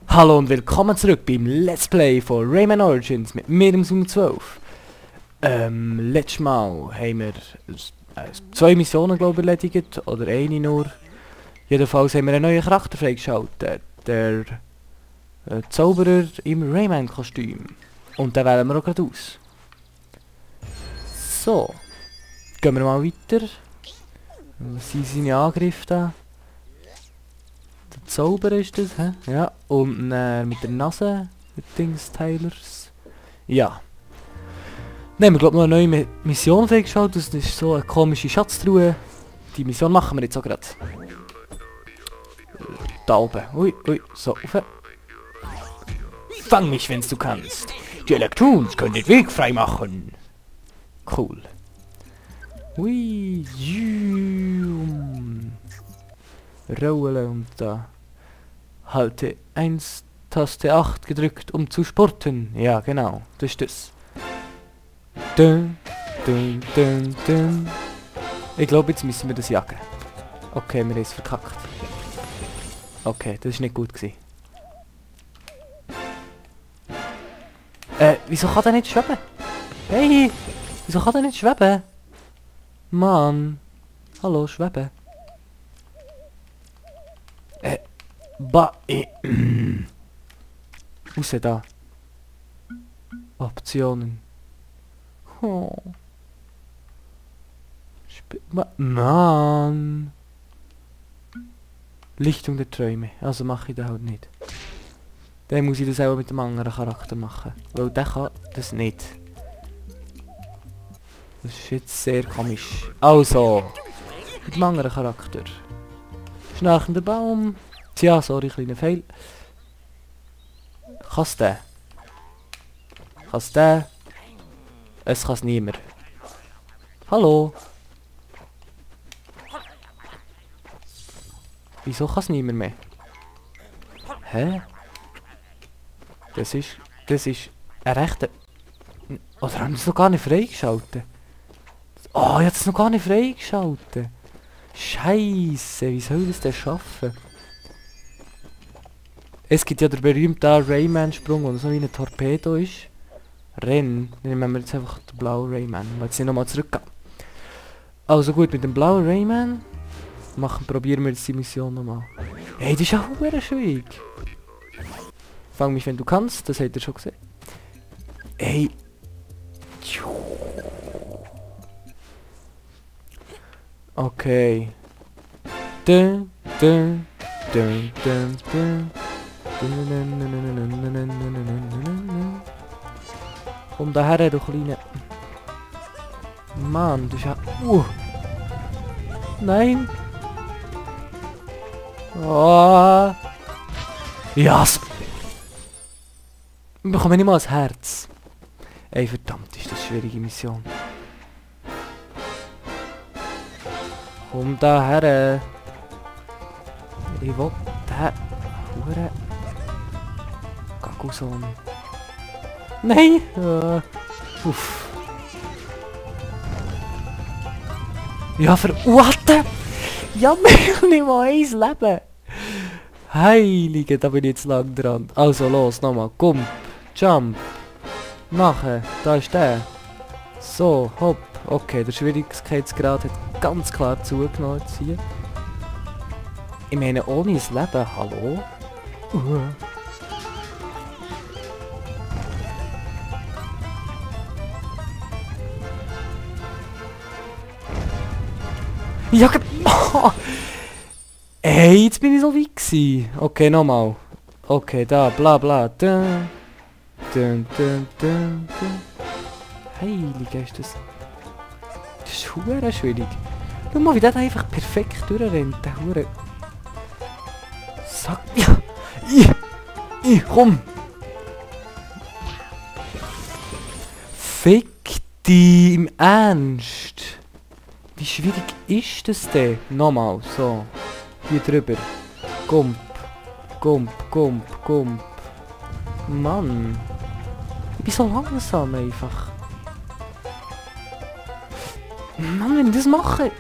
Hallo und willkommen zurück beim Let's Play von Rayman Origins mit mir im Zoom 12. Letztes Mal haben wir 2 Missionen, glaube ich, erledigt, oder eine nur. Jedenfalls haben wir einen neuen Charakter freigeschaltet, der Zauberer im Rayman-Kostüm. Und den wählen wir auch gerade aus. So, gehen wir mal weiter. Was sind seine Angriffe da? Der Zauberer ist das, hä? Ja, und mit der Nase, mit Dingsteilers. Ja. Dann haben wir, glaube ich, noch eine neue Mission freigeschaltet. Das ist so eine komische Schatztruhe. Die Mission machen wir jetzt auch gerade. Da oben. Ui, so, rauf. Fang mich, wenn du kannst. Die Elektrons können den Weg frei machen. Cool. Ui, Rollen und da. Halte 1, Taste 8 gedrückt, um zu sporten. Ja, genau, das ist das. Dun, dun, dun, dun. Ich glaube, jetzt müssen wir das jagen. Okay, wir haben es verkackt. Okay, das ist nicht gut gewesen. Wieso kann der nicht schweben? Hey! Wieso kann der nicht schweben? Mann! Hallo, schweben. Raus da. Optionen. Oh. Mann! Lichtung der Träume. Also mache ich das halt nicht. Dann muss ich das auch mit dem anderen Charakter machen. Weil der kann das nicht. Das ist jetzt sehr komisch. Also. Mit dem anderen Charakter. Schnarchender Baum. Tja, sorry, kleiner Fail. Kann's der? Kann's der? Es kann's niemand. Hallo? Wieso kann's niemand mehr? Hä? Das ist ein rechter... Oder haben sie es noch gar nicht freigeschaltet? Oh, ich hab es noch gar nicht freigeschaltet. Scheisse, wie soll das denn schaffen? Es gibt ja den berühmten Rayman-Sprung, der so wie ein Torpedo ist. Renn. Dann nehmen wir jetzt einfach den blauen Rayman. Jetzt nicht nochmal zurückgehen. Also gut, mit dem blauen Rayman probieren wir jetzt die Mission nochmal. Hey, das ist auch sehr schwierig. Fang mich, wenn du kannst, das habt ihr schon gesehen. Hey. Okay. Dun, dun, dun, dun, dun. Komm daher, du kleine... Mann, das ist ja... Nein! Oh. Ja! Wir bekommen nicht mal ein Herz. Ey, verdammt, ist das eine schwierige Mission. Komm daher! Ich will den... Hure... Gaguson. Nein! Uff. Ja, what? Ja, nicht mal eins Leben! Heilige, da bin ich jetzt lang dran. Also los, nochmal. Komm, jump. Nachher, da ist der. So, hopp. Okay, der Schwierigkeitsgrad hat ganz klar zugenommen jetzt hier. Ich meine, ohne das Leben, hallo? Ja, oh. Ey, jetzt bin ich so weit gewesen. Okay, nochmal. Okay, da, bla bla. Dun, dun, dun, dun, dun. Heilige, ist das... Das ist hure schwierig. Schau mal, wie der da einfach perfekt durchrennt. Der hure... Sag... Ja! Komm! Fick dich im Ernst! Wie schwierig ist das denn? Nochmal, so. Hier drüber. Gump. Mann. Ich bin so langsam einfach. Mann, wenn ich das mache...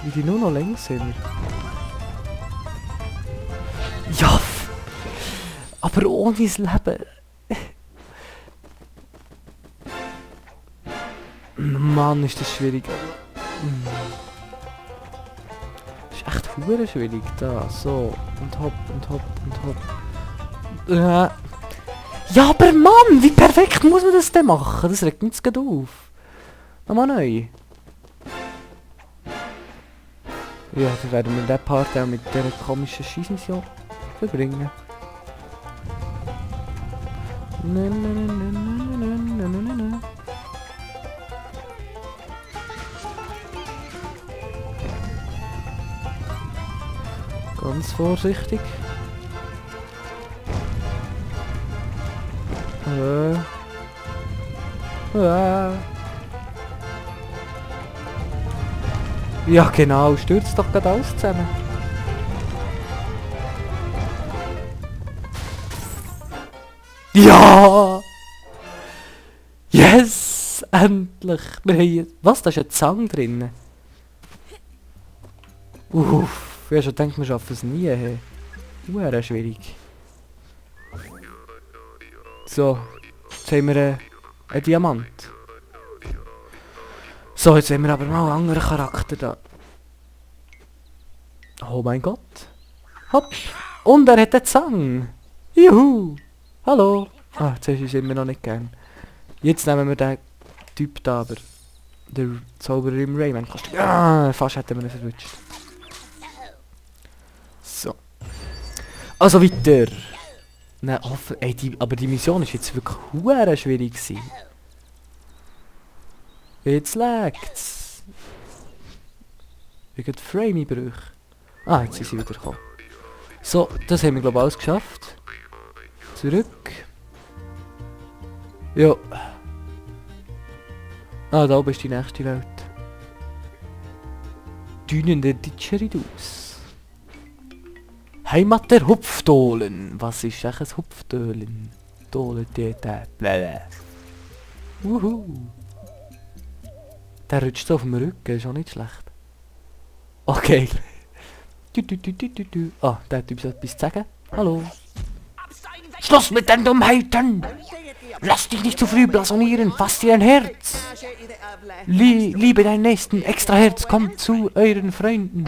Wie die nur noch länger sind. Ja! Aber ohne das Leben. Mann, ist das schwierig. Das ist echt verdammt schwierig da. So. Und hopp und hopp und hopp. Ja, aber Mann, wie perfekt muss man das denn machen? Das regt mich jetzt gerade auf. Nochmal neu. Ja, dann werden wir diesen Part auch mit dieser komischen Scheissmission verbringen. Ganz vorsichtig. Ja genau, stürzt doch gerade alles zusammen. Ja! Yes! Endlich! Wir haben... Was? Da ist ein Zang drin. Uff, ich habe schon gedacht, wir schaffen es nie. Hey. Wäre schwierig. So, jetzt haben wir einen Diamant. So, jetzt haben wir aber mal einen anderen Charakter da. Oh mein Gott. Hopp. Und er hat einen Zang. Juhu. Hallo. Ah, jetzt ist immer noch nicht gern. Jetzt nehmen wir den Typ da, aber der Zauberer im Rayman kostet... Ah, fast hätten wir ihn verwünscht. So. Also weiter. Nein, ey, aber die Mission ist jetzt wirklich sehr schwierig gewesen. Jetzt lagt's. Wegen Frame-Einbrüche. Ah, jetzt sind sie wieder gekommen. So, das haben wir glaube ich alles geschafft. Zurück. Ja. Ah, da oben ist die nächste Welt. Dünen der Didgeridus. Heimat der Hupfdohlen. Was ist eigentlich ein Hupfdohlen? Dohlen, blablabla. Wuhu. Der rutscht so auf dem Rücken, ist auch nicht schlecht. Okay. Ah, der hat uns etwas zu sagen. Hallo. Schluss mit den Dummheiten! Lass dich nicht zu früh blasonieren, fass dir ein Herz! Liebe deinen Nächsten, extra Herz, kommt zu euren Freunden!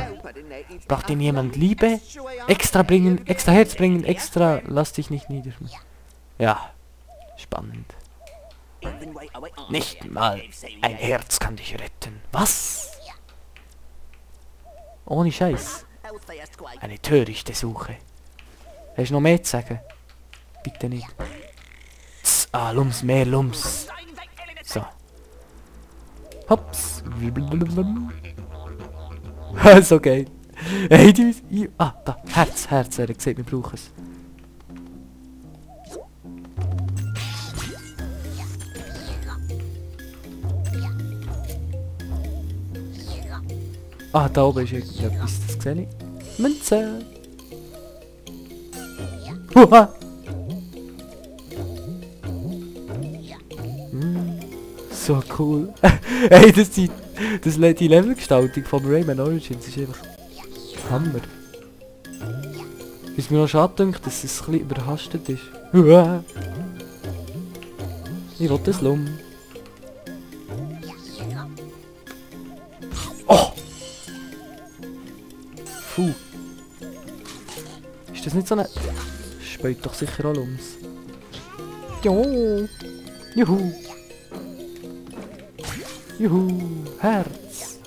Braucht ihnen jemand Liebe? Extra bringen, extra Herz bringen, extra, lass dich nicht nieder. Ja, spannend. Nicht mal ein Herz kann dich retten. Was? Ohne Scheiß. Eine törichte Suche. Hast du noch mehr zu sagen? Bitte nicht. Ah, Lums, mehr Lums. So. Hops. Ist okay. Hey, die... Ah, da. Herz, Herz. Er hat gesagt, wir brauchen es. Ah, da oben ist irgendetwas. Das sehe ich. Münze. Huha. So cool. Hey, die Levelgestaltung vom Rayman Origins ist einfach Hammer. Ist mir noch schade gedacht, dass es ein bisschen überhastet ist. Huha. Ich will das Lum. Oh! Puh. Ist das nicht so eine... Speut doch sicher auch Lums. Jo! Juhu! Juhu! Herz!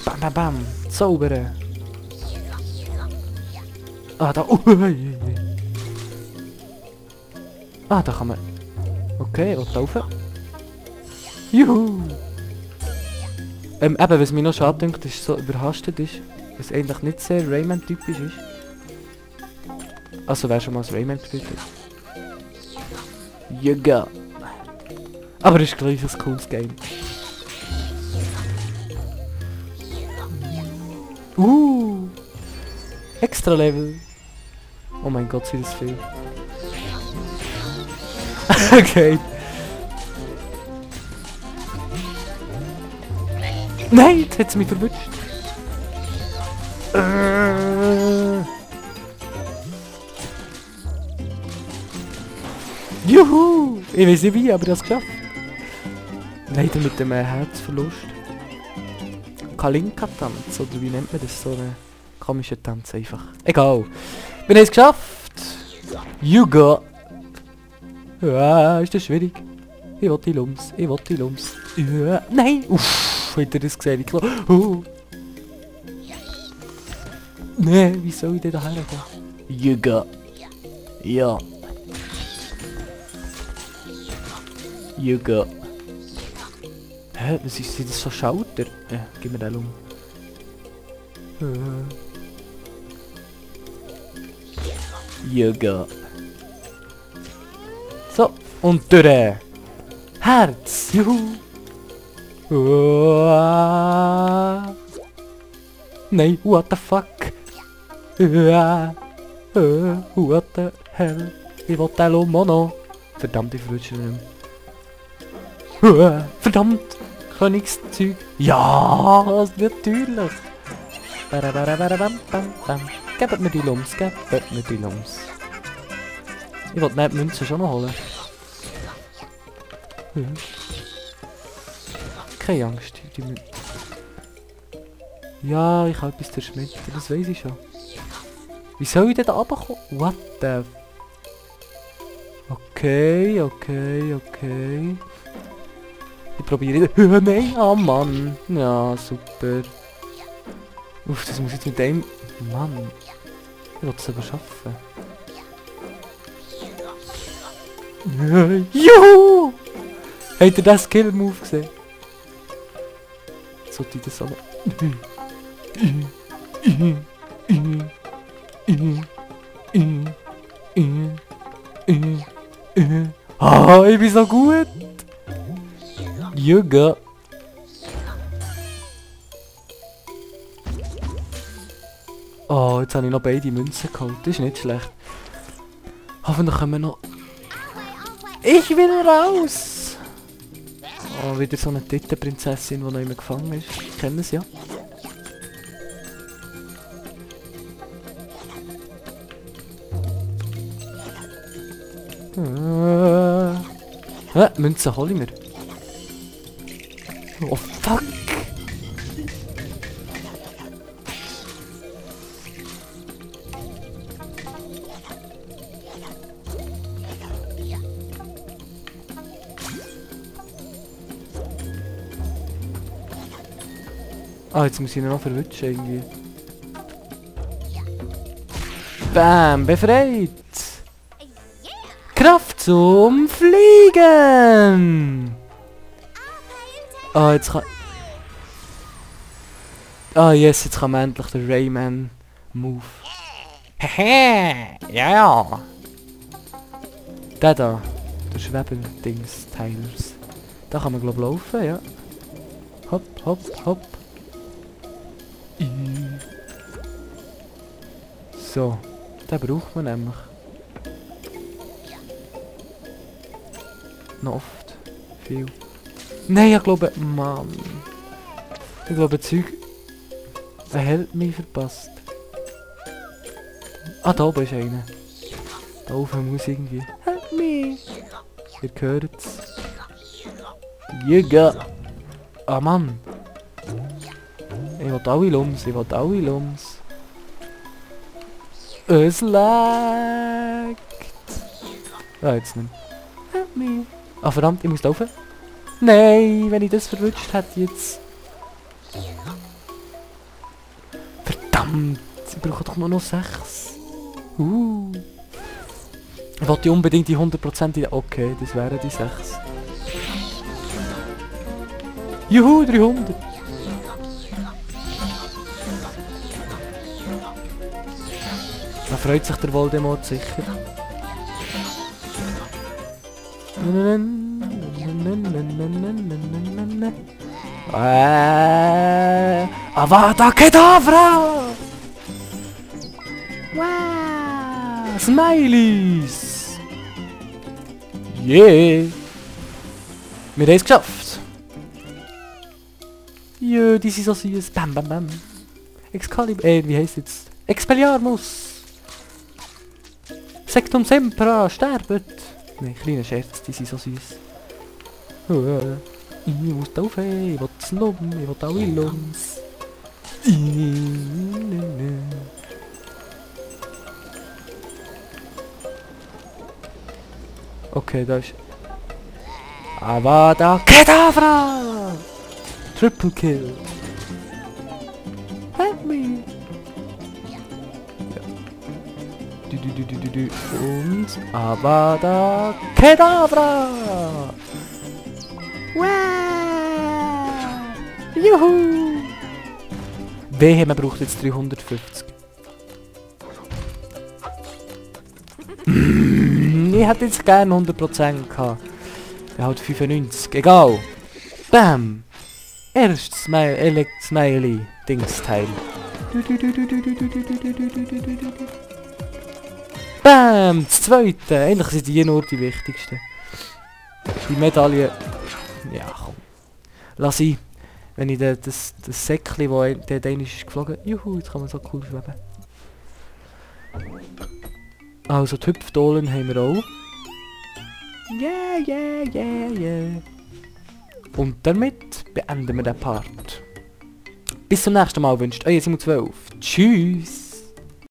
Bam bam bam! Zaubern! Ah, da... Ah, da kann man... Okay, und da rauf. Juhu! Eben, was mir noch schade denkt, ist so überhastet ist. Was eigentlich nicht sehr Rayman-typisch ist. Also wer schon mal das Rayman gespielt hat. Jugga! Aber es ist gleich ein cooles Game. Extra Level! Oh mein Gott, sind das viel. Okay. Nein, jetzt hat es mich verwünscht. Juhu! Ich weiß nicht wie, aber ich habe es geschafft. Leider mit dem Herzverlust. Kalinka-Tanz, oder wie nennt man das? So einen komischen Tanz einfach. Egal. Wir haben es geschafft! Yuga! Ja, ist das schwierig? Ich will die Lums, ich will die Lums. Ja, nein! Uff, habt ihr das gesehen? Wie klar? Nein, wie soll ich denn da hergehen? Yuga! Ja. Yuga! Hä, was ist das so Schalter? Ja, gib mir den um. Yuga! So, und durch! Herz! Juhu! Nein, what the fuck? What the hell? Ich will den Mono! Verdammt, ich verrutsche nicht mehr. Verdammt! Königszeug! Ja, natürlich! Gebt mir die Lums, gebt mir die Lums. Ich wollte die Münze schon noch holen. Keine Angst, die Münze. Ja, ich habe etwas zerschmettert, das weiß ich schon. Wie soll ich denn da runterkommen? What the... Okay. Ich probiere... Nein, oh Mann. Ja, super. Uff, das muss ich jetzt mit dem... Mann. Ich will es aber schaffen. Juhu! Habt ihr das Skill-Move gesehen? Sollte ich das aber... Ah, ich bin so gut! Yuga! Oh, jetzt habe ich noch beide Münzen geholt. Das ist nicht schlecht. Hoffentlich können wir noch... Ich will raus! Oh, wieder so eine Tittenprinzessin, die noch immer gefangen ist. Ich kenne es ja. Münzen hol ich mir. Oh fuck! Ah, jetzt muss ich ihn noch verwutschen irgendwie. Bam, befreit! Kraft zum Fliegen! Ah, jetzt kann... Ah, yes, jetzt kann man endlich den Rayman-Move. Hehe, ja! Der da, der Schwebel-Dings-Teilers. Da kann man glaub laufen, ja. Hopp, hopp, hopp. So, den braucht man nämlich. Noch oft. Viel. Nein, ich glaube, Mann. Ich glaube, Zeug... Wer hält mich verpasst? Ah, da oben ist einer. Da oben muss irgendwie... Help me! Ihr hört's. Jäger! Ah, Mann! Ich will alle Lums, ich will alle Lums. Es laggt! Ah, jetzt nicht. Help me! Ah, verdammt, ich muss laufen. Nein, wenn ich das verwutscht hätte jetzt. Verdammt, ich brauche doch nur noch 6. Ich wollte unbedingt die 100%. Okay, das wären die 6. Juhu, 300. Da freut sich der Voldemort sicher. Avada Kedavra! Wow! Smileys! Yeah! Wir haben es geschafft! Ja, die sind so süß. Bam, bam, bam. Excalibur. Wie heisst jetzt? Expelliarmus! Sectum Sempra! Sterbet! Nein, kleine Scherz, die sind so süß. Ich muss laufen, ich will slum, ich will alle Lums. Okay, da ist... Avada Kedavra! Triple Kill! Help me! Ja. Und Avada Kedavra! Wow! Juhu! Wehe, man braucht jetzt 350. Ich hätte jetzt gerne 100% gehabt. Ja, halt 95. Egal. Bam! Erstes Smiley Dingsteil. Bam! Das zweite. Eigentlich sind die nur die wichtigsten. Die Medaille. Ja, komm. Lass ich. Wenn ich das Säckchen, wo der Dänisch ist geflogen. Juhu, jetzt kann man so cool schweben. Also die Hüpfdohlen haben wir auch. Yeah. Und damit beenden wir den Part. Bis zum nächsten Mal wünscht euer Simon12. Tschüss.